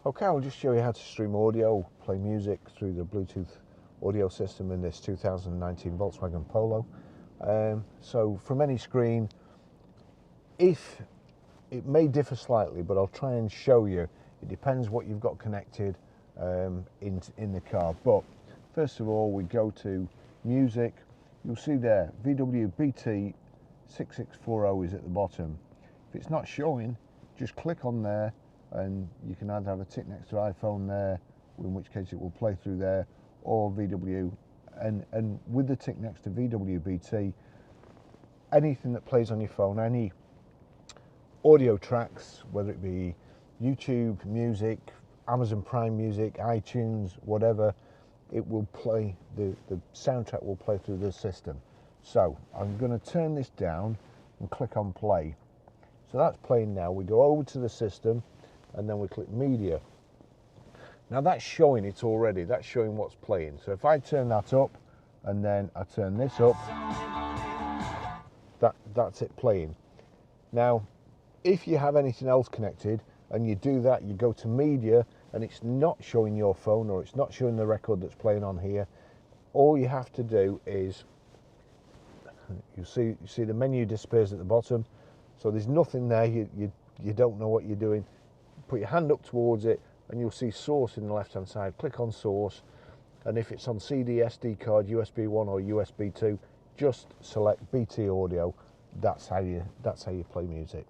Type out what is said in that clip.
Okay, I'll just show you how to stream audio, play music through the Bluetooth audio system in this 2019 Volkswagen Polo. So from any screen, if it may differ slightly, but I'll try and show you. It depends what you've got connected in the car. But first of all, we go to music. You'll see there VW BT 6640 is at the bottom. If it's not showing, just click on there, and you can either have a tick next to iPhone there, in which case it will play through there, or VW. And with the tick next to VW BT, anything that plays on your phone, any audio tracks, whether it be YouTube music, Amazon Prime Music, iTunes, whatever, it will play, the soundtrack will play through the system. So I'm going to turn this down and click on play. So that's playing now. We go over to the system and then we click media. Now that's showing it already, that's showing what's playing. So if I turn that up and then I turn this up, that's it playing. Now, if you have anything else connected and you do that, you go to media and it's not showing your phone or it's not showing the record that's playing on here, all you have to do is, you see the menu displays at the bottom, so there's nothing there, you don't know what you're doing. Put your hand up towards it and you'll see source in the left hand side. Click on source, and if it's on CD, SD card, USB 1 or USB 2, just select BT audio. That's how you play music.